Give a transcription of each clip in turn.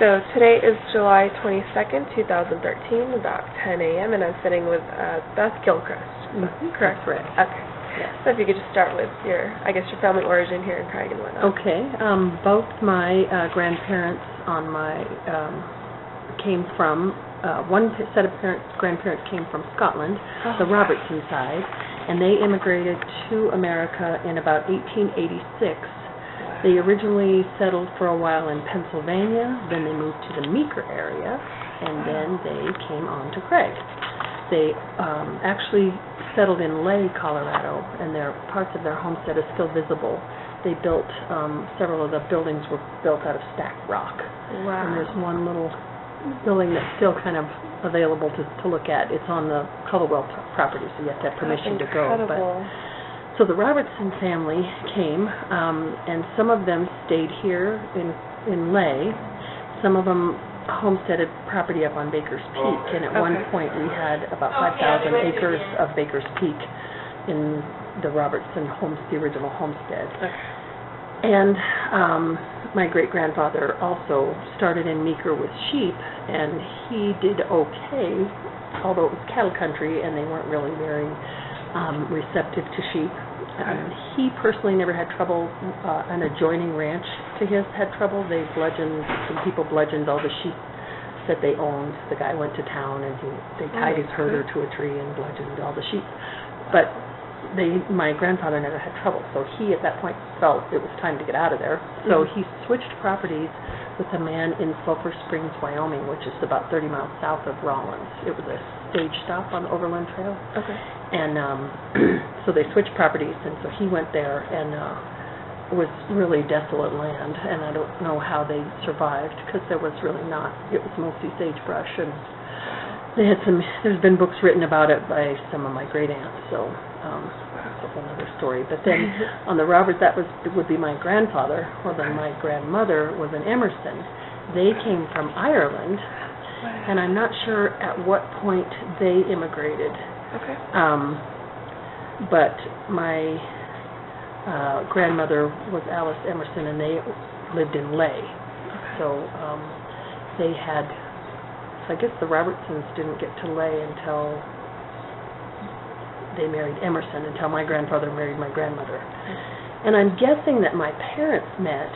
So today is July 22nd, 2013, about 10 a.m., and I'm sitting with Beth Gilchrist. Correct? Correct. Okay. Yes. So if you could just start with your family origin here in Craig and whatnot. Okay. Both my grandparents came from, one set of grandparents came from Scotland, the Robertson side, and they immigrated to America in about 1886. They originally settled for a while in Pennsylvania, then they moved to the Meeker area, and then they came on to Craig. They actually settled in Lay, Colorado, and parts of their homestead is still visible. They built, several of the buildings were built out of stacked rock. Wow. And there's one little building that's still kind of available to look at. It's on the Colwell property, so you have to have permission to go. So the Robertson family came, and some of them stayed here in Lay. Some of them homesteaded property up on Baker's Peak, and at one point we had about 5,000 acres of Baker's Peak in the Robertson the original homestead. And my great-grandfather also started in Meeker with sheep, and he did okay, although it was cattle country and they weren't really very receptive to sheep. He personally never had trouble. An adjoining ranch to his had trouble. Some people bludgeoned all the sheep that they owned. The guy went to town and they tied his herder to a tree and bludgeoned all the sheep. But my grandfather never had trouble, so he at that point felt it was time to get out of there. So he switched properties with a man in Sulphur Springs, Wyoming, which is about 30 miles south of Rawlins. It was a stage stop on the Overland Trail. And so they switched properties, and so he went there, and it was really desolate land, and I don't know how they survived, because there was really not. It was mostly sagebrush, and there's been books written about it by some of my great aunts, so that's a whole other story. But then on the Roberts, would be my grandfather, or then my grandmother was an Emerson. They came from Ireland, and I'm not sure at what point they immigrated. But my grandmother was Alice Emerson, and they lived in Lay. So they had. So I guess the Robertsons didn't get to Lay until they married Emerson, until my grandfather married my grandmother. And I'm guessing that my parents met.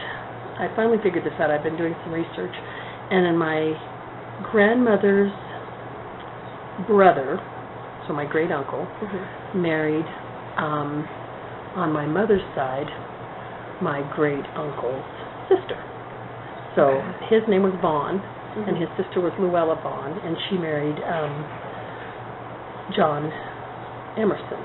I finally figured this out. I've been doing some research, and then my grandmother's brother, so my great uncle, married on my mother's side my great uncle's sister. So his name was Vaughn, and his sister was Luella Vaughn, and she married John Emerson.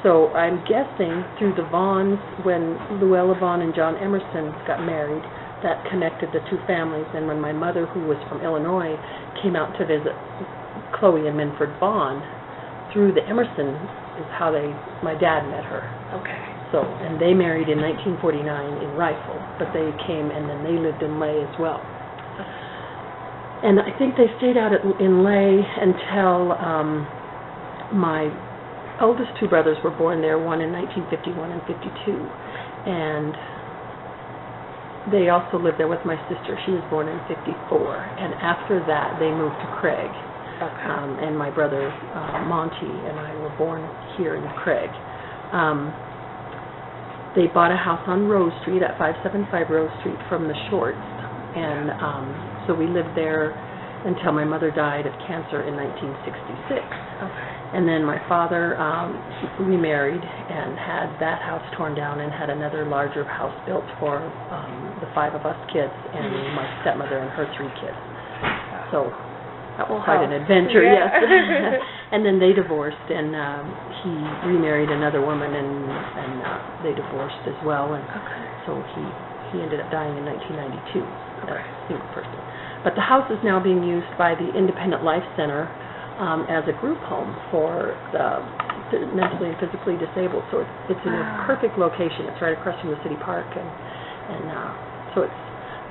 So I'm guessing through the Vaughns, when Luella Vaughn and John Emerson got married, that connected the two families. And when my mother, who was from Illinois, came out to visit Chloe and Minford Vaughn, through the Emerson is how my dad met her. So, and they married in 1949 in Rifle, but they came and then they lived in Lay as well. And I think they stayed out in Lay until my oldest two brothers were born there, one in 1951 and 52. And they also lived there with my sister. She was born in 54. And after that, they moved to Craig. And my brother, Monty, and I were born here in Craig. They bought a house on Rose Street, at 575 Rose Street, from the Shorts. And so we lived there until my mother died of cancer in 1966. And then my father remarried and had that house torn down and had another larger house built for the five of us kids and my stepmother and her three kids. So that was quite an adventure, yes. And then they divorced, and he remarried another woman, and they divorced as well. And so he ended up dying in 1992, a single person. But the house is now being used by the Independent Life Center as a group home for the mentally and physically disabled. So it's in a perfect location. It's right across from the city park, and so it's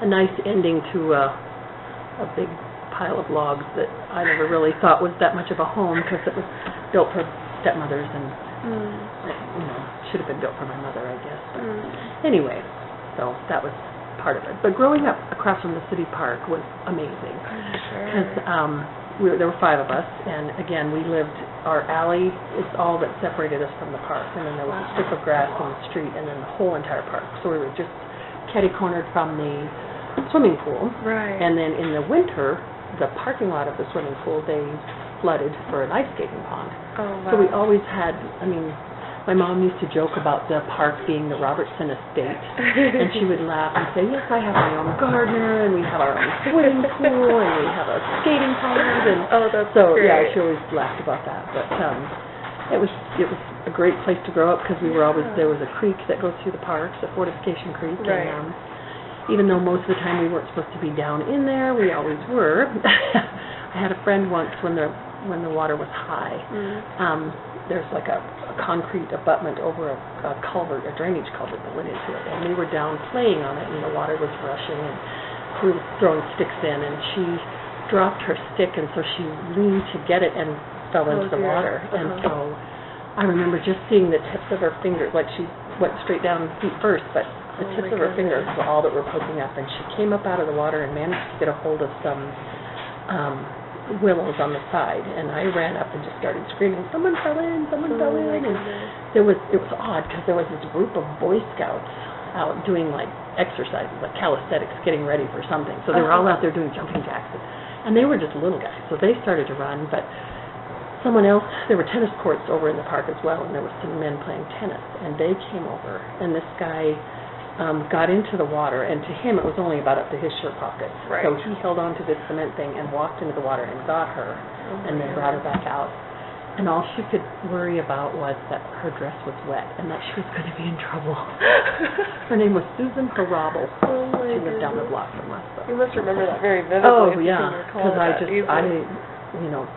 a nice ending to a big pile of logs that I never really thought was that much of a home, because it was built for stepmothers and should have been built for my mother, I guess. But anyway, so that was part of it. But growing up across from the city park was amazing. I'm sure. Because there were 5 of us, and again, we lived, our alley is all that separated us from the park, and then there was a strip of grass on the street, and then the whole entire park. So we were just catty-cornered from the swimming pool. Right. And then in the winter, the parking lot of the swimming pool, they flooded for an ice skating pond. Oh, wow. So we always had, my mom used to joke about the park being the Robertson estate, and she would laugh and say, yes, I have my own gardener, and we have our own swimming pool, and we have a skating pond, and that's so great. yeah, she always laughed about that. But it was a great place to grow up because we were always, there was a creek that goes through the parks, the Fortification Creek, right. and even though most of the time we weren't supposed to be down in there, we always were. I had a friend once when the water was high. There's like a concrete abutment over a culvert, a drainage culvert that went into it, and we were down playing on it, and the water was rushing, and we were throwing sticks in, and she dropped her stick, and so she leaned to get it and fell into the water. And so I remember just seeing the tips of her fingers, like she went straight down feet first, but the tips of her fingers were all that were poking up, and she came up out of the water and managed to get a hold of some willows on the side, and I ran up and just started screaming, someone fell in, and it was odd because there was this group of Boy Scouts out doing like exercises, like calisthenics, getting ready for something. So they were all out there doing jumping jacks, and they were just little guys, so they started to run, but someone else, there were tennis courts over in the park as well, and there were some men playing tennis, and they came over, and this guy got into the water, and to him it was only about up to his shirt pockets. Right. So he held on to this cement thing and walked into the water and got her, and then brought her back out. And all she could worry about was that her dress was wet and that she was going to be in trouble. Her name was Susan Harabel. She lived down the block from us. You must remember that very vividly. Oh, yeah, because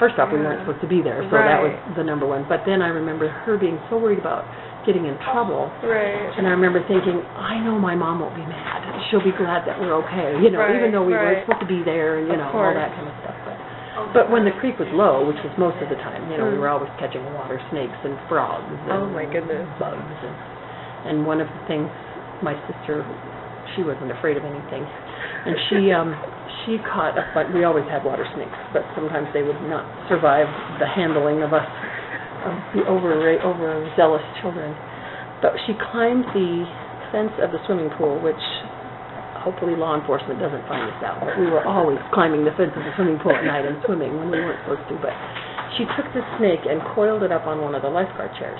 first off, we weren't supposed to be there, so that was the number one. But then I remember her being so worried about getting in trouble. Right. And I remember thinking, I know my mom won't be mad. She'll be glad that we're okay, even though we weren't supposed to be there and, all that kind of stuff. But when the creek was low, which was most of the time, we were always catching water snakes and frogs and my goodness. bugs. And one of the things, my sister, she wasn't afraid of anything. And she caught we always had water snakes, but sometimes they would not survive the handling of us, the overzealous children. But she climbed the fence of the swimming pool, which hopefully law enforcement doesn't find us out, but we were always climbing the fence of the swimming pool at night and swimming when we weren't supposed to. But she took this snake and coiled it up on one of the lifeguard chairs,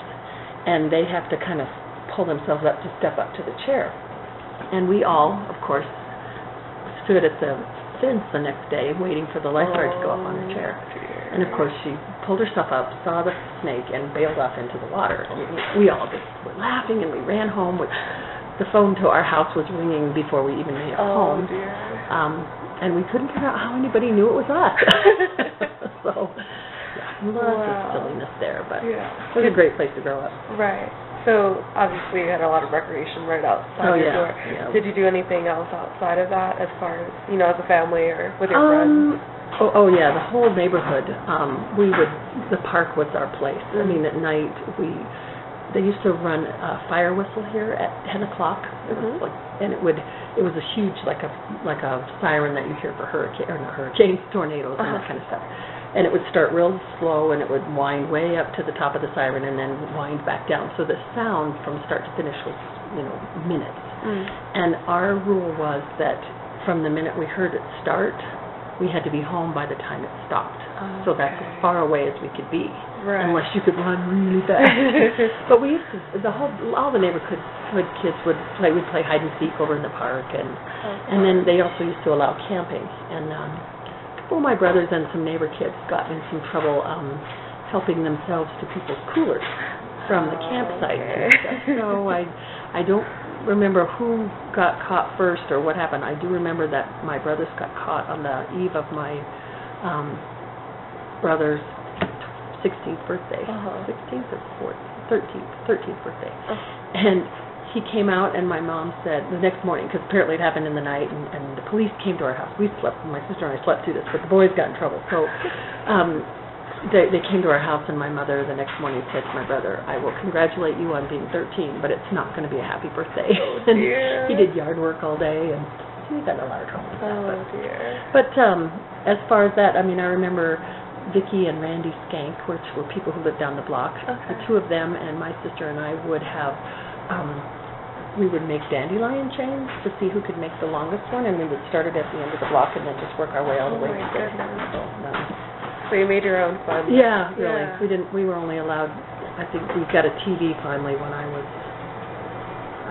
and they have to kind of pull themselves up to step up to the chair. And we all, of course, stood at the fence the next day waiting for the lifeguard to go up on her chair. And of course she pulled herself up, saw the snake, and bailed off into the water. And we all just were laughing, and we ran home, which the phone to our house was ringing before we even made it home. Dear. And we couldn't figure out how anybody knew it was us. So, lots of silliness there, but it was a great place to grow up. Right. So, obviously, you had a lot of recreation right outside your door. Yeah. Did you do anything else outside of that, as far as, as a family or with your friends? Oh, yeah, the whole neighborhood. The park was our place. I mean, at night, they used to run a fire whistle here at 10 o'clock. It was and it was a huge, like a siren that you hear for hurricanes, tornadoes, and that kind of stuff. And it would start real slow, and it would wind way up to the top of the siren, and then wind back down. So the sound from start to finish was, minutes. And our rule was that from the minute we heard it start, we had to be home by the time it stopped. So that's as far away as we could be, unless you could run really fast. But we used to, all the neighborhood kids would play. We'd play hide and seek over in the park, and then they also used to allow camping. And a couple of my brothers and some neighbor kids got in some trouble helping themselves to people's coolers from the campsite and stuff. So I don't remember who got caught first or what happened. I do remember that my brothers got caught on the eve of my brother's 16th birthday. 16th or 13th birthday. And he came out, and my mom said the next morning, because apparently it happened in the night, and the police came to our house. We slept, my sister and I slept through this, but the boys got in trouble. So they came to our house, and my mother the next morning said to my brother, "I will congratulate you on being 13, but it's not going to be a happy birthday." Oh, And dear. he did yard work all day, and he got in a lot of trouble with that. Oh, dear. But as far as that, I mean, I remember Vicki and Randy Skank, which were people who lived down the block. Okay. The two of them and my sister and I would have, we would make dandelion chains to see who could make the longest one, and we would start it at the end of the block and then just work our way all the way Oh, my to the goodness. So, So you made your own fun. yeah, really. Yeah. We were only allowed, I think we got a TV finally when I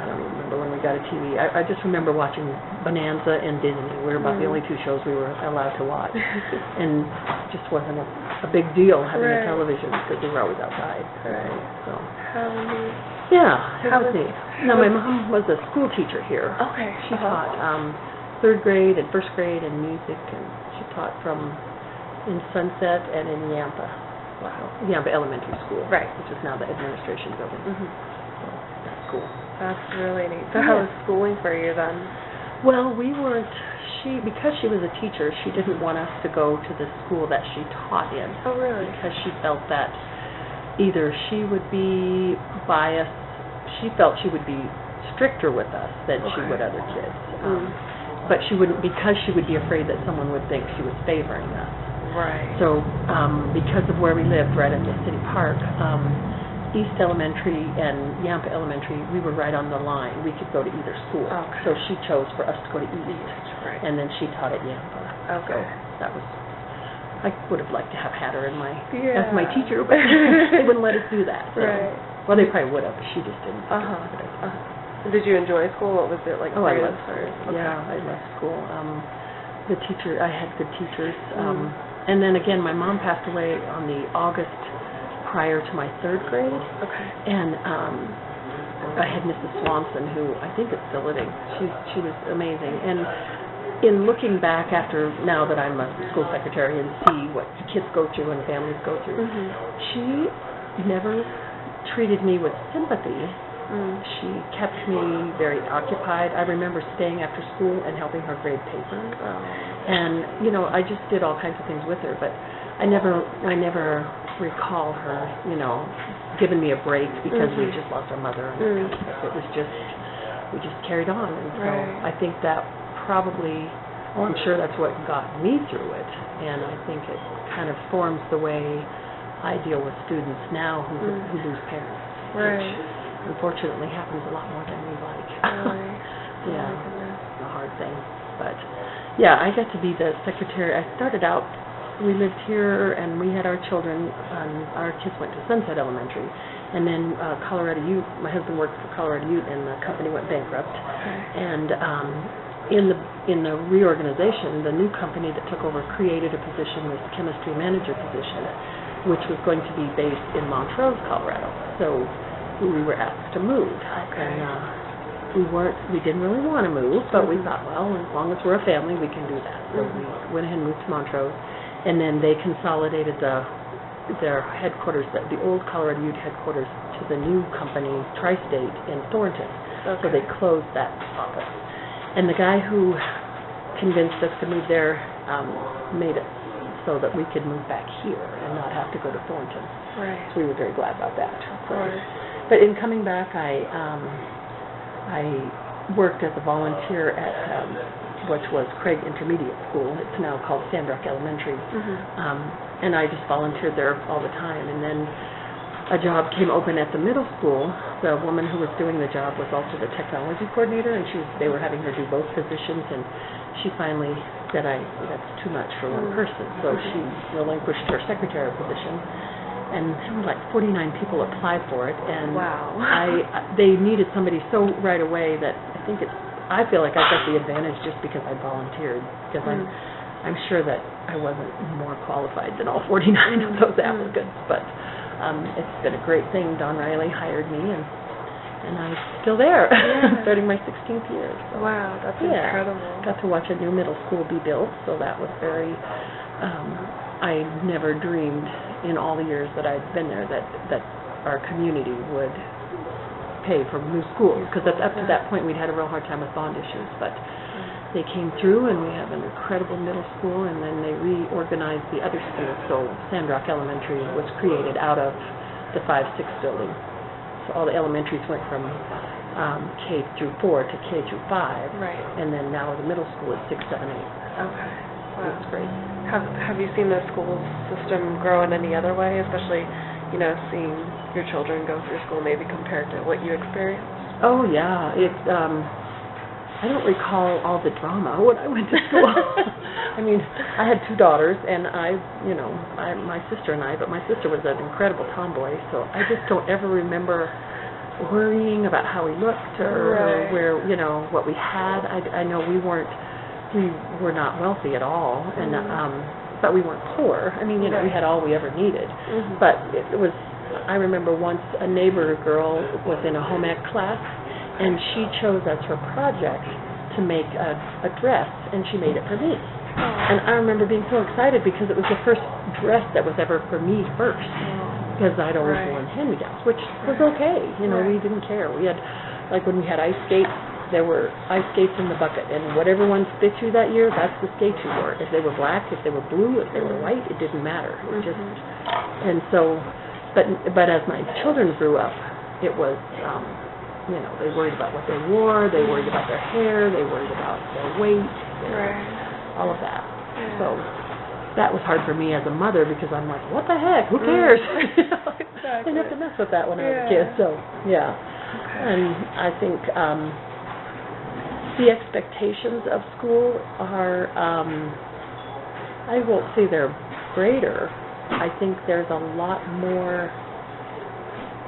don't remember when we got a TV. I just remember watching Bonanza and Disney. We were about the only two shows we were allowed to watch. And it just wasn't a big deal having a television because we were always outside. Right. So. How neat. Yeah, how was neat. Now, my mom was a school teacher here. Okay. She taught third grade and first grade and music, and she taught in Sunset and in Yampa. Wow. Yampa Elementary School. Right. Which is now the administration building. Mm-hmm. So that's cool. That's really neat. So how was schooling for you then? Well, we weren't, because she was a teacher, she didn't want us to go to the school that she taught in. Oh, really? Because she felt that either she would be biased, she felt she would be stricter with us than she would other kids. But she wouldn't, because she would be afraid that someone would think she was favoring us. Right. So because of where we lived, right at the city park, East Elementary and Yampa Elementary, we were right on the line. We could go to either school. Okay. So she chose for us to go to East, right. and then she taught at Yampa. Okay. So that was, I would have liked to have had her as my teacher, but they wouldn't let us do that. So. Right. Well, they probably would have, but she just didn't. Did you enjoy school? What was it like? Oh, I loved school. Okay. Yeah, I loved school. I had good teachers. And then again, my mom passed away on the August prior to my third grade. Okay. And I had Mrs. Swanson, who I think is still living. She was amazing. And in looking back after, now that I'm a school secretary and see what kids go through and families go through, she never treated me with sympathy. She kept me very occupied. I remember staying after school and helping her grade papers. And, I just did all kinds of things with her, but I never recall her, giving me a break because we just lost our mother. And it was just, we just carried on. And so I think that probably, I'm sure that's what got me through it. And I think it kind of forms the way I deal with students now who lose parents. Right. Which unfortunately happens a lot more than we like. Really? Yeah, it's a hard thing. But, yeah, I got to be the secretary. I started out, we lived here, and we had our children, our kids went to Sunset Elementary. And then Colorado Ute, my husband worked for Colorado Ute, and the company went bankrupt. Okay. And in the reorganization, the new company that took over created a position, this chemistry manager position, which was going to be based in Montrose, Colorado. So we were asked to move. Okay. And we didn't really want to move, but we thought, well, as long as we're a family, we can do that. So we went ahead and moved to Montrose, and then they consolidated their headquarters, the old Colorado Ute headquarters, to the new company, Tri-State, in Thornton. Okay. So they closed that office. And the guy who convinced us to move there made it so that we could move back here and not have to go to Thornton. Right. So we were very glad about that. Of course. But in coming back, I worked as a volunteer at which was Craig Intermediate School. It's now called Sandrock Elementary. And I just volunteered there all the time. And then a job came open at the middle school. The woman who was doing the job was also the technology coordinator, and they were having her do both positions, and she finally said, that's too much for one person. So she relinquished her secretary position. And there were like 49 people applied for it, and they needed somebody so right away that I feel like I got the advantage just because I volunteered, because I'm sure that I wasn't more qualified than all 49 of those applicants, but it's been a great thing. Don Riley hired me, and I'm still there, starting my 16th year. So. Wow, that's incredible. Got to watch a new middle school be built, so that was very, I never dreamed in all the years that I'd been there that our community would pay for new schools, because up to that point we'd had a real hard time with bond issues, but they came through, and we have an incredible middle school, and then they reorganized the other schools. So Sandrock Elementary was created out of the 5-6 building. So all the elementaries went from K through 4 to K through 5. Right. And then now the middle school is 6, 7, 8. Okay. Wow. It's great. Have you seen the school system grow in any other way, especially, seeing your children go through school maybe compared to what you experienced? Oh, yeah. It's, I don't recall all the drama when I went to school. I mean, I had 2 daughters, and my sister and I, but my sister was an incredible tomboy, so I just don't ever remember worrying about how we looked or where, what we had. I know we were not wealthy at all, and but we weren't poor. I mean, we had all we ever needed. Mm-hmm. But it was, I remember once a neighbor girl was in a home ec class, and she chose as her project to make a dress, and she made it for me. Oh. And I remember being so excited because it was the first dress that was ever for me first, because I'd always worn hand-me-downs, which was okay. We didn't care. We had, like when we had ice skates, there were ice skates in the bucket, and whatever one fit you that year, that's the skates you wore. If they were black, if they were blue, if they were white, it didn't matter. It just, and so, but as my children grew up, it was, they worried about what they wore, they worried about their hair, they worried about their weight, all of that. Yeah. So that was hard for me as a mother because I'm like, what the heck? Who cares? Exactly. I didn't have to mess with that when I was a kid. So, yeah. Okay. And I think the expectations of school are, I won't say they're greater. I think there's a lot more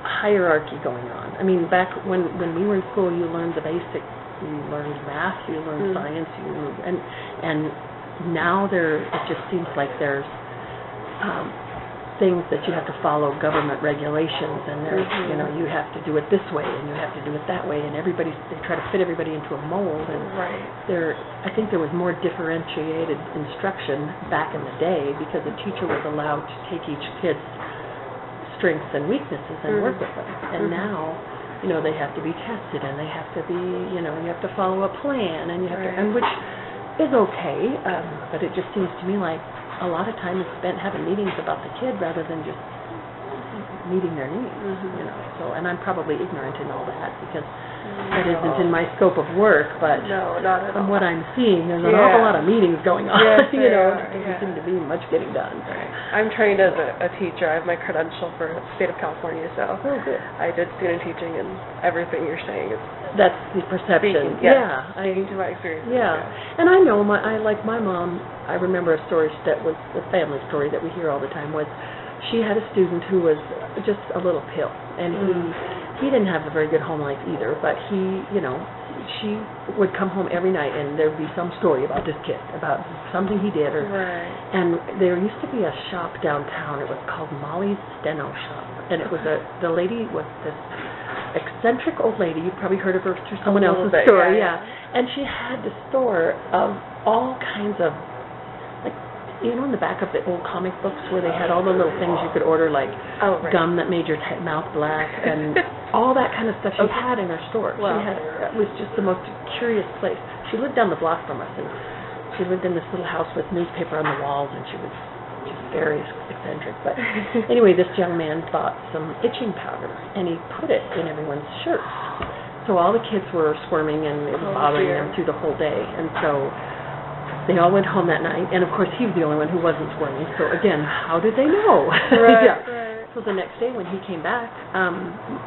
hierarchy going on. I mean, back when we were in school, you learned the basics. You learned math, you learned science, and now it just seems like there's things that you have to follow, government regulations, and there's you have to do it this way and you have to do it that way, and they try to fit everybody into a mold. And I think there was more differentiated instruction back in the day because the teacher was allowed to take each kid's strengths and weaknesses and work with them. And now, they have to be tested, and they have to be, you have to follow a plan, and you have to, and which is okay, but it just seems to me like a lot of time is spent having meetings about the kid rather than just meeting their needs, So, and I'm probably ignorant in all that because that isn't in my scope of work, but from what I'm seeing, there's an awful lot of meetings going on. Yes, There doesn't seem to be much getting done. Right. I'm trained as a teacher. I have my credential for the state of California, so good. I did student teaching, and everything you're saying is that's the perception. Speaking to my experience. And I know like my mom. I remember a story that was a family story that we hear all the time. Was she had a student who was just a little pill, and he didn't have a very good home life either, but she would come home every night and there'd be some story about this kid, about something he did, and there used to be a shop downtown. It was called Molly's Steno Shop, and it was the lady was this eccentric old lady. You've probably heard of her through someone else's story, and she had the store of all kinds of, like, in the back of the old comic books where they had all the little things you could order, like gum that made your mouth black and all that kind of stuff she had in her store. Wow. It was just the most curious place. She lived down the block from us, and she lived in this little house with newspaper on the walls, and she was just very eccentric. But anyway, this young man bought some itching powder, and he put it in everyone's shirts. So all the kids were squirming, and it was bothering them through the whole day. And so they all went home that night, and of course he was the only one who wasn't squirming. So again, how did they know? So the next day when he came back,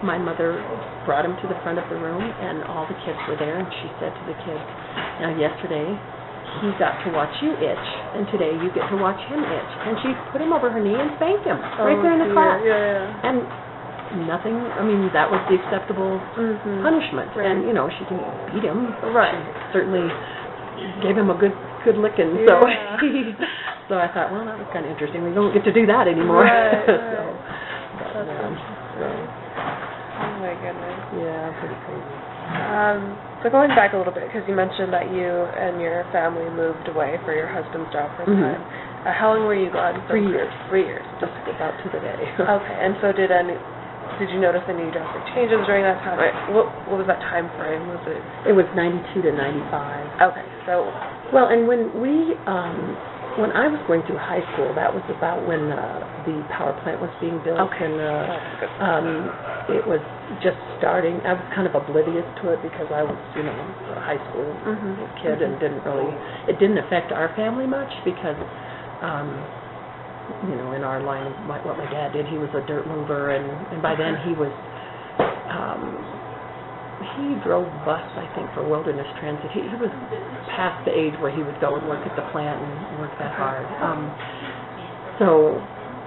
my mother brought him to the front of the room, and all the kids were there, and she said to the kids, now yesterday he got to watch you itch, and today you get to watch him itch. And she put him over her knee and spanked him right there in the class. And nothing, I mean, that was the acceptable punishment. And, she didn't beat him. She certainly gave him a good licking. So so I thought, well, that was kind of interesting. We don't get to do that anymore. Oh my goodness. Yeah, pretty crazy. So going back a little bit, because you mentioned that you and your family moved away for your husband's job for a time. How long were you gone? 3 years. 3 years. Just about to the day. Okay, and so did did you notice any drastic changes during that time? What was that time frame? Was it? It was 92 to 95. Okay, so. Well, and when I was going through high school, that was about when the power plant was being built, Okay. and it was just starting. I was kind of oblivious to it because I was, a high school kid and it didn't affect our family much because, in our line of what my dad did, he was a dirt mover, and by then he was, he drove bus, I think, for Wilderness Transit. He was past the age where he would go and work at the plant and work that hard. So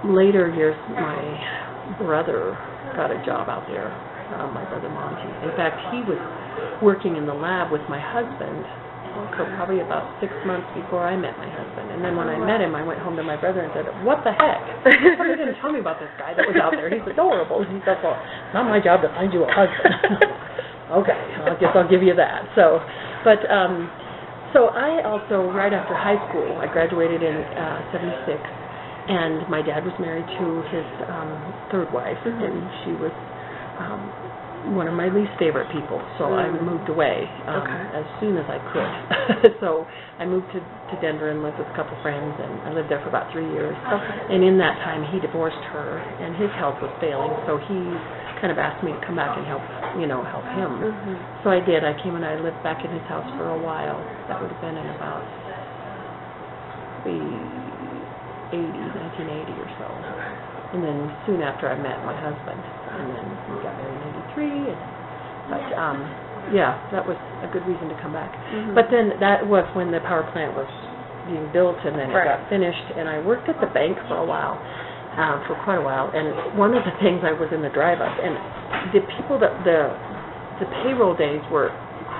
later years, my brother got a job out there, my brother Monty. In fact, he was working in the lab with my husband for probably about 6 months before I met my husband. And then when I met him, I went home to my brother and said, "What the heck? Somebody didn't tell me about this guy that was out there. He's adorable." And he said, "Well, it's not my job to find you a husband." Okay, I guess I'll give you that. So I also, right after high school, I graduated in 76, and my dad was married to his third wife, and she was one of my least favorite people, so I moved away as soon as I could. So I moved to Denver and lived with a couple friends, and I lived there for about 3 years. And in that time, he divorced her, and his health was failing, so he kind of asked me to come back and help him. So I did. I came and I lived back in his house for a while. That would have been in about the 1980 or so. And then soon after I met my husband, and then we got married in 83. That was a good reason to come back. But then that was when the power plant was being built, and then it got finished, and I worked at the bank for a while. For quite a while, and one of the things I was in the drive-up, and the people that the payroll days were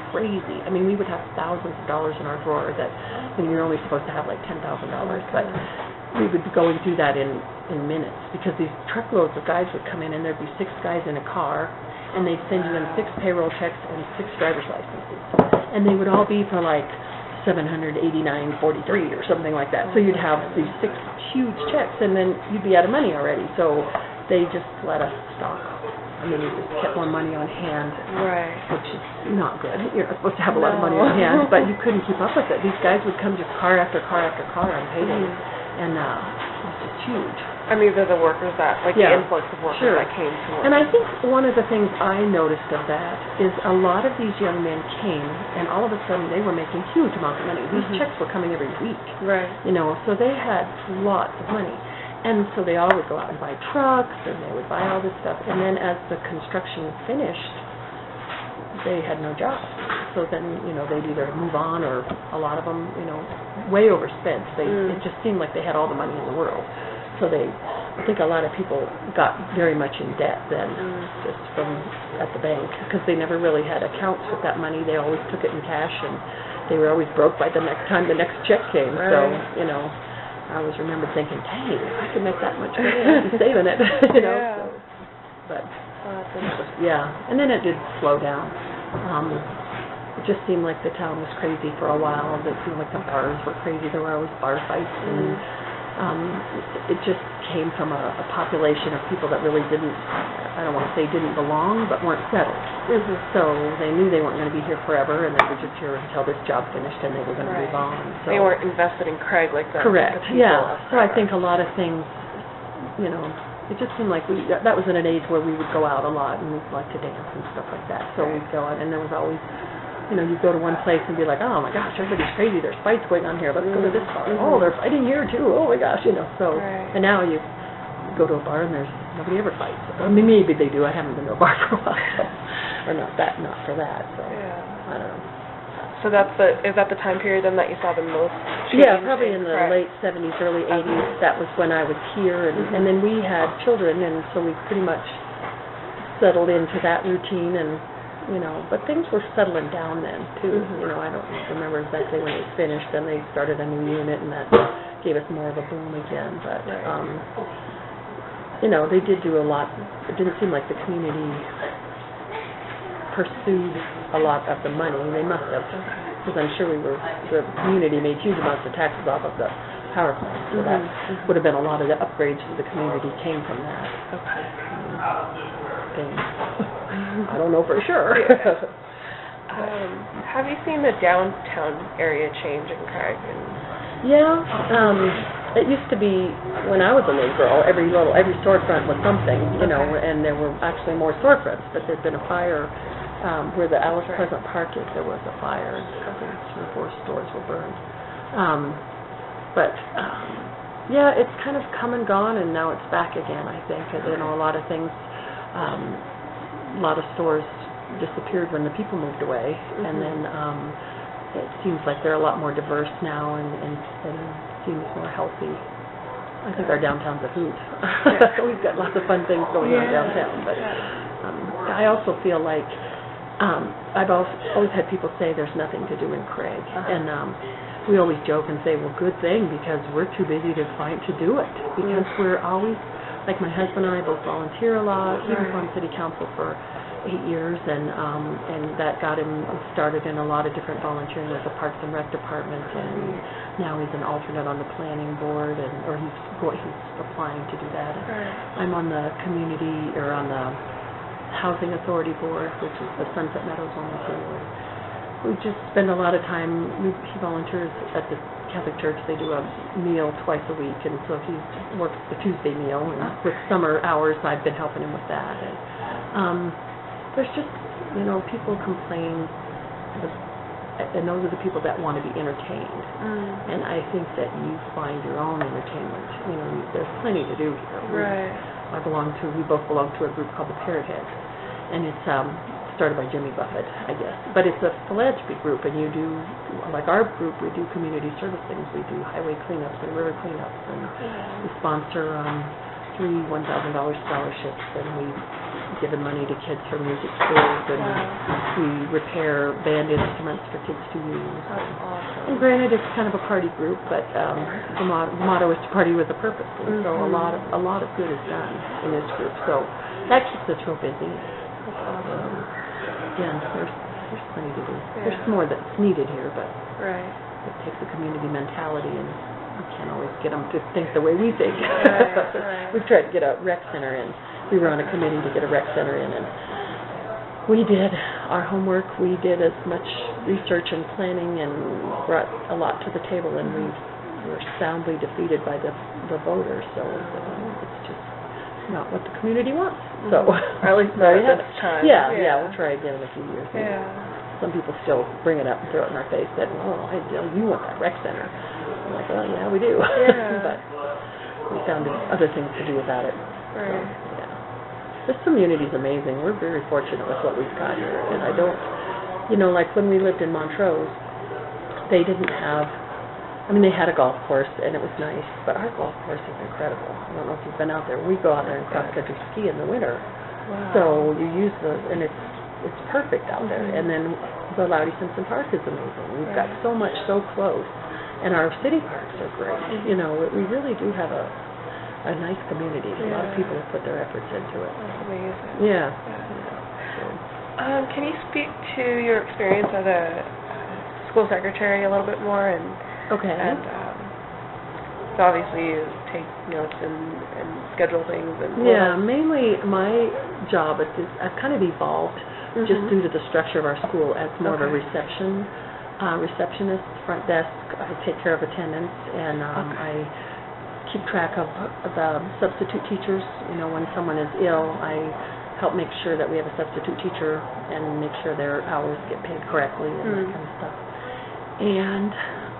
crazy. I mean, we would have thousands of dollars in our drawer that you're only supposed to have like $10,000, but we would be going through that in minutes because these truckloads of guys would come in, and there'd be 6 guys in a car, and they'd send you them 6 payroll checks and 6 driver's licenses, and they would all be for like $789.43 or something like that. So you'd have these 6 huge checks, and then you'd be out of money already. So they just let us stock. I mean, you just kept more money on hand, which is not good. You're not supposed to have a lot of money on hand, but you couldn't keep up with it. These guys would come just car after car after car on paydays, and it was just huge. I mean, they're the workers that, the influx of workers that came to work. And I think one of the things I noticed of that is a lot of these young men came, and all of a sudden they were making huge amounts of money. These checks were coming every week. So they had lots of money. And so they all would go out and buy trucks, and they would buy all this stuff. And then as the construction finished, they had no jobs. So then, they'd either move on, or a lot of them, way overspent. It just seemed like they had all the money in the world. So I think a lot of people got very much in debt then, just from at the bank, because they never really had accounts with that money. They always took it in cash, and they were always broke by the next time the next check came. So, I always remember thinking, dang, if I could make that much money, I'd be saving it, So, but, and then it did slow down. It just seemed like the town was crazy for a while. It seemed like the bars were crazy. There were always bar fights, and it just came from a population of people that really didn't, I don't want to say didn't belong, but weren't settled. So they knew they weren't going to be here forever, and they were just here until this job finished, and they were going to move on. So they weren't invested in Craig like that. Correct, So I think a lot of things, it just seemed like that was in an age where we would go out a lot, and we'd like to dance and stuff like that. So we'd go out, and there was always, you'd go to one place and be like, oh my gosh, everybody's crazy, there's fights going on here, let's go to this bar. Oh, they're fighting here too, oh my gosh, so, and now you go to a bar and nobody ever fights. I mean, maybe they do, I haven't been to a bar for a while, or not for that, so, I don't know. So is that the time period then that you saw the most change? Yeah, probably in the late 70s, early 80s, that was when I was here, and then we had children, and so we pretty much settled into that routine, and but things were settling down then, too. I don't remember exactly when it was finished. Then they started a new unit, and that gave us more of a boom again. But, they did do a lot. It didn't seem like the community pursued a lot of the money. They must have, because I'm sure the community made huge amounts of taxes off of the power plant. So that would have been a lot of the upgrades to the community came from that. things. I don't know for sure. Have you seen the downtown area change in Craig? Yeah, it used to be, when I was a little girl, every storefront was something, and there were actually more storefronts, but there'd been a fire where the Alice Pleasant Park is. There was a fire, and I think 3 or 4 stores were burned. Yeah, it's kind of come and gone, and now it's back again, I think. A lot of things, a lot of stores disappeared when the people moved away, and then it seems like they're a lot more diverse now and seems more healthy. I think our downtown's a hoot. We've got lots of fun things going on downtown, but I also feel like I've always had people say there's nothing to do in Craig, and we always joke and say, well, good thing, because we're too busy to do it, because we're always, like my husband and I both volunteer a lot. He was on city council for 8 years, and that got him started in a lot of different volunteering with the Parks and Rec department, and now he's an alternate on the planning board, or he's applying to do that. I'm on the on the housing authority board, which is the Sunset Meadows one board. We just spend a lot of time. He volunteers at the Catholic Church. They do a meal twice a week, and so he works the Tuesday meal, and with summer hours I've been helping him with that. And there's just, people complain, and those are the people that want to be entertained. And I think that you find your own entertainment. There's plenty to do here. We both belong to a group called the Parrot Heads, and it's started by Jimmy Buffett, I guess. But it's a philanthropy group, and you do, like our group, we do community service things. We do highway cleanups and river cleanups, and we sponsor 3 $1,000 scholarships, and we've given money to kids for music schools, and we repair band instruments for kids to use. That's awesome. And granted, it's kind of a party group, but the motto is to party with a purpose, and so a lot of good is done in this group. So that keeps us real busy. That's awesome. There's plenty to do. There's more that's needed here, but it takes a community mentality, and we can't always get them to think the way we think. We've tried to get a rec center in. We were on a committee to get a rec center in, and we did our homework. We did as much research and planning and brought a lot to the table, and we were soundly defeated by the voters. So it's just not what the community wants. So, or at least not at this time. Yeah, we'll try again in a few years. Yeah. Some people still bring it up and throw it in our face that, you want that rec center. I'm like, well, yeah, we do. Yeah. But we found other things to do about it. Right. So, this community's amazing. We're very fortunate with what we've got here. And I don't, like when we lived in Montrose, they didn't have, they had a golf course, and it was nice, but our golf course is incredible. I don't know if you've been out there. We go out there and cross-country ski in the winter. Wow. So you use and it's perfect out there. And then the Loudy Simpson Park is amazing. We've got so much so close, and our city parks are great. We really do have a nice community. A lot of people have put their efforts into it. That's amazing. Yeah. Can you speak to your experience as a school secretary a little bit more? And so obviously you take notes and schedule things. And mainly my job I've kind of evolved just due to the structure of our school as more of a receptionist, front desk. I take care of attendance, and I keep track of the substitute teachers. When someone is ill, I help make sure that we have a substitute teacher and make sure their hours get paid correctly and that kind of stuff. And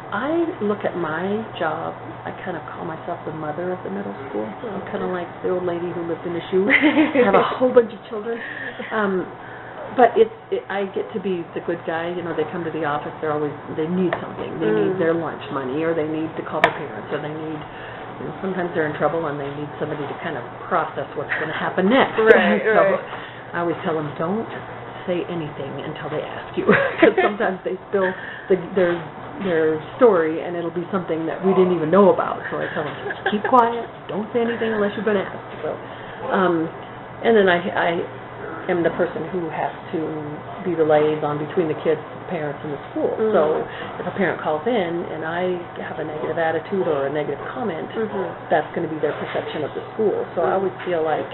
I look at my job, I kind of call myself the mother of the middle school. I'm kind of like the old lady who lived in a shoe. I have a whole bunch of children. But I get to be the good guy. They come to the office, they need something. They need their lunch money, or they need to call their parents, or they need, sometimes they're in trouble and they need somebody to kind of process what's going to happen next. Right. I always tell them, don't say anything until they ask you, because sometimes they spill their story, and it'll be something that we didn't even know about. So I tell them, just keep quiet, don't say anything unless you've been asked. So, and then I am the person who has to be the liaison between the kids, the parents, and the school. So if a parent calls in and I have a negative attitude or a negative comment, that's going to be their perception of the school. So I always feel like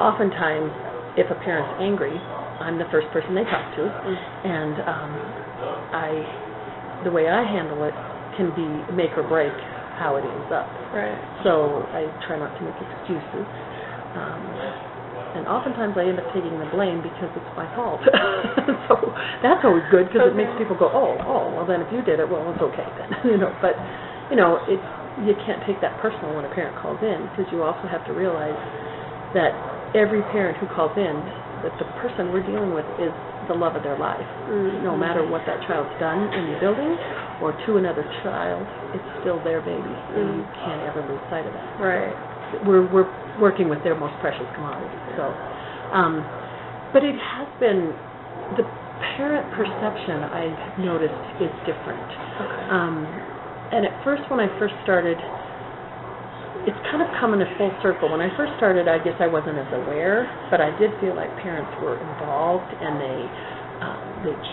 oftentimes if a parent's angry, I'm the first person they talk to, and the way I handle it can be make or break how it ends up. Right. So I try not to make excuses. And oftentimes I end up taking the blame because it's my fault. So that's always good because it makes people go, oh, well then if you did it, well it's okay then. But you can't take that personal when a parent calls in, because you also have to realize that every parent who calls in, that the person we're dealing with is the love of their life. No matter what that child's done in the building or to another child, it's still their baby, and you can't ever lose sight of that. Right. So we're working with their most precious commodity. So, but it has been, the parent perception I've noticed is different. Okay. And at first, when I first started, it's kind of come in a full circle. When I first started, I guess I wasn't as aware, but I did feel like parents were involved, and they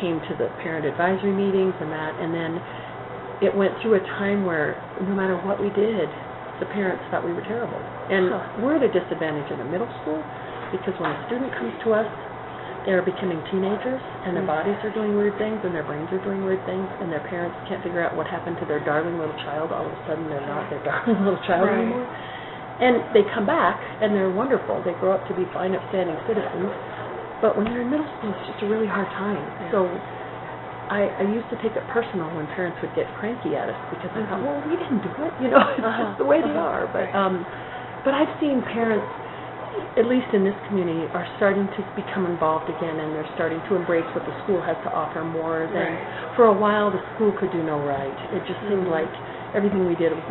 came to the parent advisory meetings and that, and then it went through a time where no matter what we did, the parents thought we were terrible. And we're at a disadvantage in the middle school, because when a student comes to us, they're becoming teenagers, and their bodies are doing weird things, and their brains are doing weird things, and their parents can't figure out what happened to their darling little child. All of a sudden, they're not their darling little child anymore. And they come back, and they're wonderful. They grow up to be fine, upstanding citizens. But when you're in middle school, it's just a really hard time. So I used to take it personal when parents would get cranky at us, because I thought, well, we didn't do it. It's just the way they are. But I've seen parents, at least in this community, are starting to become involved again, and they're starting to embrace what the school has to offer more than, for a while, the school could do no right. It just seemed like everything we did was,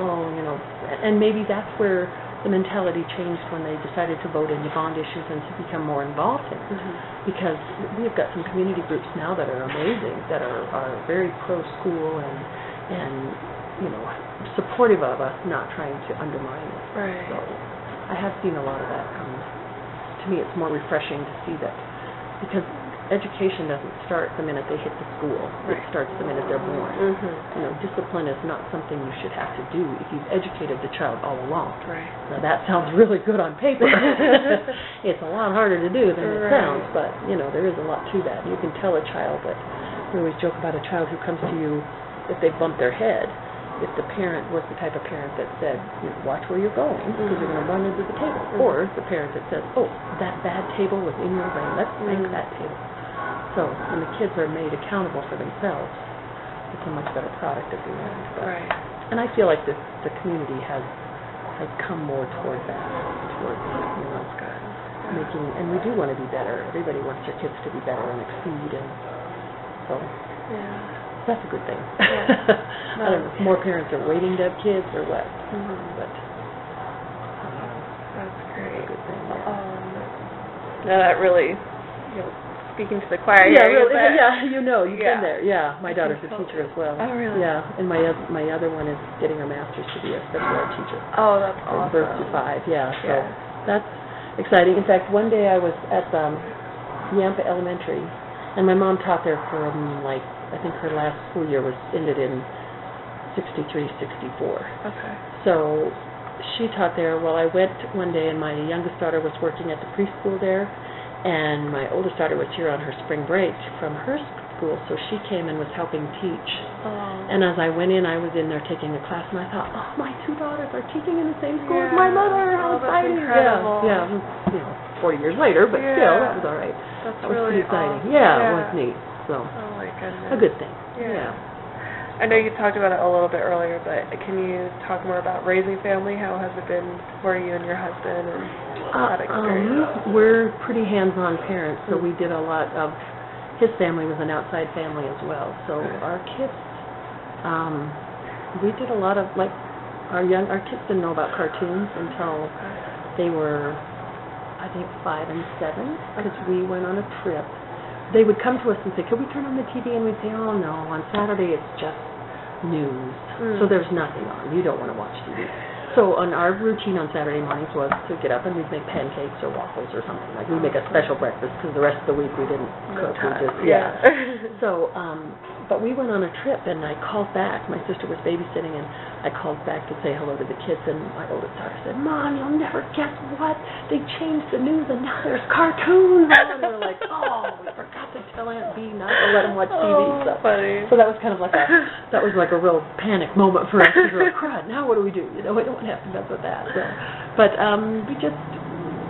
and maybe that's where the mentality changed when they decided to vote in the bond issues and to become more involved in it. Because we've got some community groups now that are amazing, that are very pro-school and supportive of us, not trying to undermine it. Right. So I have seen a lot of that come. To me, it's more refreshing to see that, because education doesn't start the minute they hit the school. It starts the minute they're born. Discipline is not something you should have to do if you've educated the child all along. Right. Now that sounds really good on paper. It's a lot harder to do than it sounds, but there is a lot to that. You can tell a child that, we always joke about a child who comes to you if they bump their head. If the parent was the type of parent that said, watch where you're going, because you're going to run into the table. Or the parent that says, oh, that bad table was in your brain, let's spank that table. So when the kids are made accountable for themselves, it's a much better product at the end. Right. And I feel like the community has come more toward that, towards making, and we do want to be better. Everybody wants their kids to be better and exceed, and so that's a good thing. I don't know if more parents are waiting to have kids or what, but that's great. That's a good thing. No, that really, speaking to the choir. You've been there. Yeah, my daughter's a teacher as well. Oh, really? Yeah, and my other one is getting her master's to be a special ed teacher. Oh, that's awesome. From birth to 5, so that's exciting. In fact, one day I was at Yampa Elementary, and my mom taught there for I think her last school year ended in 63, 64. Okay. So she taught there. Well, I went one day, and my youngest daughter was working at the preschool there, and my oldest daughter was here on her spring break from her school, so she came and was helping teach. And as I went in, I was in there taking a class, and I thought, oh, my 2 daughters are teaching in the same school as my mother. How exciting! Incredible. Yeah, 40 years later, but still, that was all right. That was really pretty exciting. Awesome. Yeah, it was neat. So, oh my goodness. A good thing. Yeah. I know you talked about it a little bit earlier, but can you talk more about raising family? How has it been for you and your husband and that experience? We're pretty hands-on parents, so we did a lot of, his family was an outside family as well. So our kids, we did a lot of, our kids didn't know about cartoons until they were, I think, 5 and 7, because we went on a trip. They would come to us and say, could we turn on the TV? And we'd say, oh, no, on Saturday it's just news. So there's nothing on. You don't want to watch TV. So our routine on Saturday mornings was to get up and we'd make pancakes or waffles or something. We'd make a special breakfast because the rest of the week we didn't cook. So, but we went on a trip, and I called back. My sister was babysitting, and I called back to say hello to the kids, and my oldest daughter said, "Mom, you'll never guess what? They changed the news, and now there's cartoons on." And we're like, "Oh, we forgot to tell Aunt B not to let them watch TV." Oh, funny. So that was kind of like a real panic moment for us. We were like, "Crud, now what do we do? You know, we don't want to have to mess with that." So, but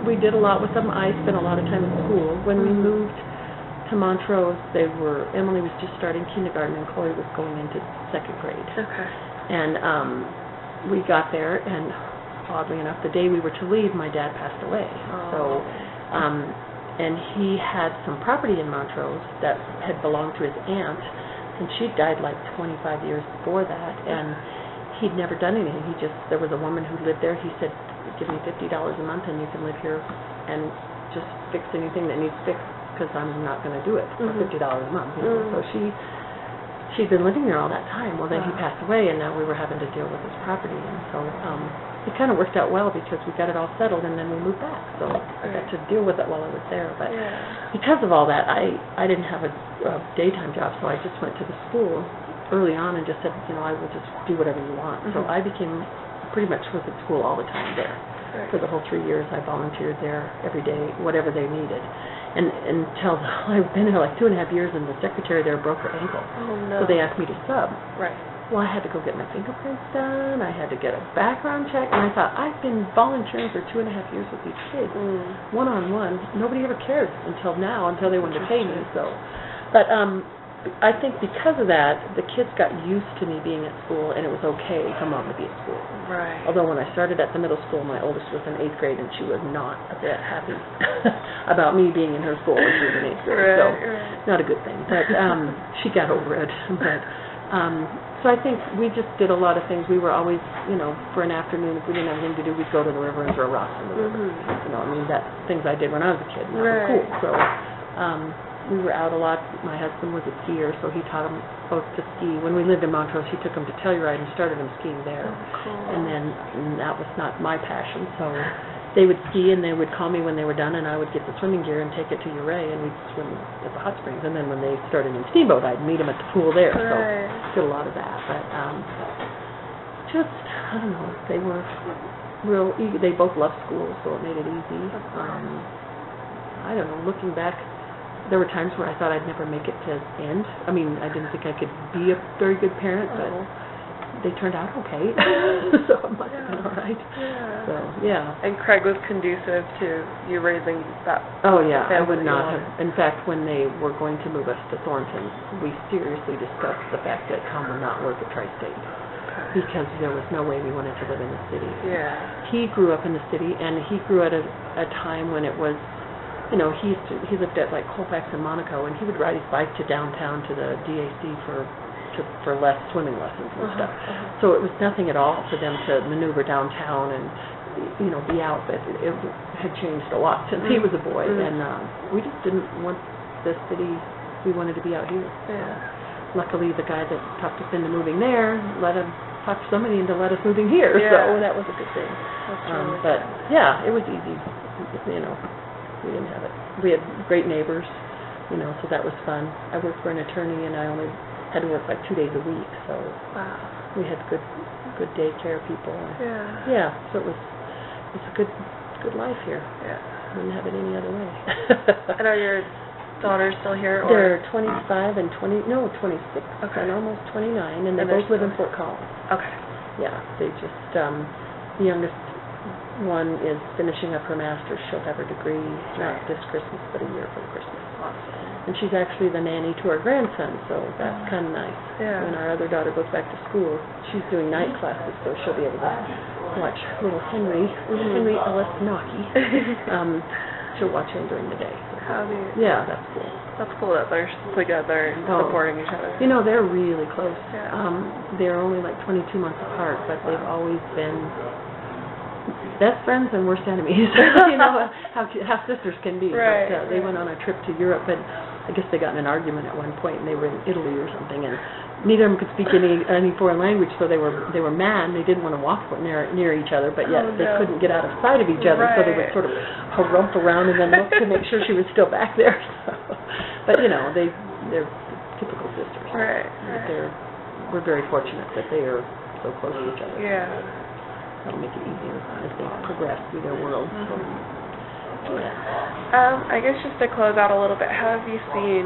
we did a lot with them. I spent a lot of time at school. When we moved to Montrose, Emily was just starting kindergarten, and Chloe was going into second grade. Okay. And we got there, and oddly enough, the day we were to leave, my dad passed away. Oh. So, and he had some property in Montrose that had belonged to his aunt, and she died like 25 years before that, and he'd never done anything. There was a woman who lived there. He said, "Give me $50 a month, and you can live here and just fix anything that needs fixed, because I'm not going to do it for $50 a month." You know? So she'd been living there all that time. Well, then he passed away, and now we were having to deal with his property, and so it kind of worked out well because we got it all settled, and then we moved back. So I got to deal with it while I was there. But because of all that, I didn't have a daytime job, so I just went to the school early on and just said, I will just do whatever you want. So I pretty much was at school all the time there. For the whole 3 years, I volunteered there every day, whatever they needed. And until I've been there like 2.5 years, and the secretary there broke her ankle. Oh, no. So they asked me to sub. Right. Well, I had to go get my fingerprints done. I had to get a background check. And I thought, I've been volunteering for 2.5 years with these kids, one-on-one. Nobody ever cared until they wanted to pay me. So, but I think because of that, the kids got used to me being at school, and it was okay for Mom to be at school. Right. Although when I started at the middle school, my oldest was in 8th grade, and she was not a bit happy about me being in her school when she was in 8th grade. So not a good thing. But she got over it. But so I think we just did a lot of things. We were always, for an afternoon, if we didn't have anything to do, we'd go to the river and throw rocks in the river. That's things I did when I was a kid, and that was cool. So we were out a lot. My husband was a skier, so he taught them both to ski. When we lived in Montrose, he took them to Telluride and started them skiing there. Oh, cool. And then that was not my passion, so they would ski, and they would call me when they were done, and I would get the swimming gear and take it to Ouray, and we'd swim at the hot springs. And then when they started in Steamboat, I'd meet them at the pool there. So did a lot of that. But I don't know, they were real easy. They both loved school, so it made it easy. I don't know, looking back, there were times where I thought I'd never make it to end. I mean, I didn't think I could be a very good parent, but they turned out okay. So it must have been all right. Yeah. So, yeah. And Craig was conducive to you raising that family. I would not have. In fact, when they were going to move us to Thornton, we seriously discussed the fact that Tom would not work at Tri-State. Because there was no way we wanted to live in the city. Yeah. He grew up in the city, and he grew at a time when it was, he lived at like Colfax and Monaco, and he would ride his bike to downtown to the DAC for less swimming lessons and stuff. So it was nothing at all for them to maneuver downtown and be out. But it had changed a lot since he was a boy, and we just didn't want the city. We wanted to be out here. Yeah. Luckily, the guy that talked us into moving there let him talk somebody into let us moving here. Yeah. So that was a good thing. That's really but yeah, it was easy. We didn't have it. We had great neighbors, so that was fun. I worked for an attorney, and I only had to work like 2 days a week, so we had good daycare people. Yeah, so it was a good life here. Yeah. Wouldn't have it any other way. And are your daughters still here? They're 25 and 26, and almost 29, and they both live in Fort Collins. Okay. Yeah, they just, the youngest one is finishing up her master's. She'll have her degree not this Christmas, but a year from Christmas. Awesome. And she's actually the nanny to our grandson, so that's kind of nice. Yeah. When our other daughter goes back to school, she's doing night classes, so she'll be able to watch little Henry Ellis Nocky. She'll watch him during the day. How do you? Yeah, that's cool. That's cool that they're together and supporting each other. They're really close. Yeah. They're only like 22 months apart, but they've always been best friends and worst enemies. How sisters can be. Right. But they went on a trip to Europe, and I guess they got in an argument at one point, and they were in Italy or something, and neither of them could speak any foreign language, so they were mad. And they didn't want to walk near each other, but yet they couldn't get out of sight of each other, so they would sort of harump around and then look to make sure she was still back there. So, but they're typical sisters. Right. We're very fortunate that they are so close to each other. Yeah. That'll make it easier as they progress through their world. I guess just to close out a little bit, how have you seen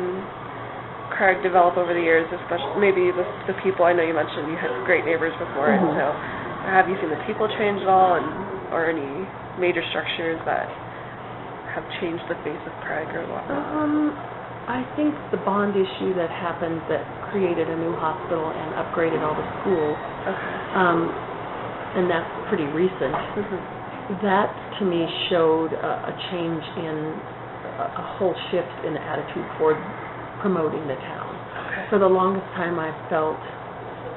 Craig develop over the years, especially maybe the people? I know you mentioned you had great neighbors before, and so have you seen the people change at all, or any major structures that have changed the face of Craig or whatnot? I think the bond issue that happened that created a new hospital and upgraded all the schools, and that's pretty recent, that to me showed a change in a whole shift in the attitude toward promoting the town. For the longest time I felt,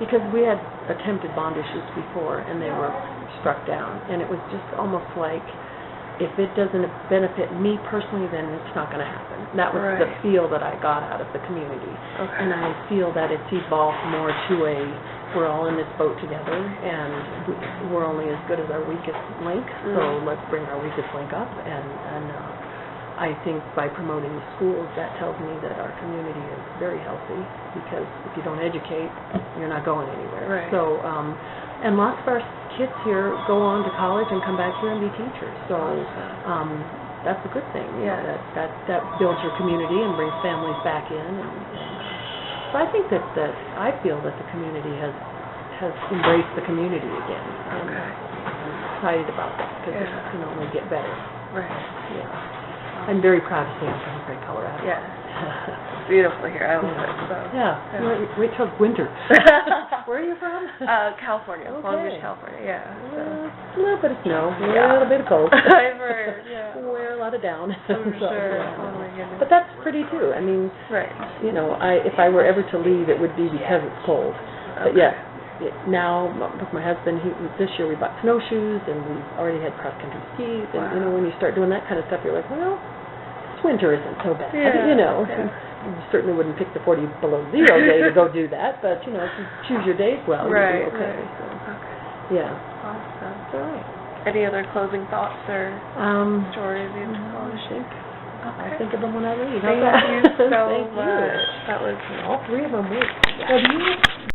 because we had attempted bond issues before and they were struck down, and it was just almost like, if it doesn't benefit me personally, then it's not going to happen. That was the feel that I got out of the community. And I feel that it's evolved more to we're all in this boat together, and we're only as good as our weakest link, so let's bring our weakest link up. And I think by promoting the schools, that tells me that our community is very healthy, because if you don't educate, you're not going anywhere. So, and lots of our kids here go on to college and come back here and be teachers. So that's a good thing. That builds your community and brings families back in. And so I think that I feel that the community has embraced the community again. And I'm excited about that, because it can only get better. I'm very proud to say I'm from Great Colorado. It's beautiful here. I love it. So. Wait till winter. Where are you from? California. Long Beach, California. A little bit of snow, a little bit of cold. I've heard. We're a lot of down. I'm sure. Oh my goodness. But that's pretty too. I mean, you know, if I were ever to leave, it would be because it's cold. But now with my husband, this year we bought snowshoes, and we've already had cross-country skis. And you know, when you start doing that kind of stuff, you're like, well, this winter isn't so bad. You know, you certainly wouldn't pick the 40 below zero day to go do that. But you know, if you choose your days well, you'll be okay. So, Awesome. All right. Any other closing thoughts or stories you'd tell? I'll think of them when I leave. Thank you so Thank much. You. That was all three of them. Have you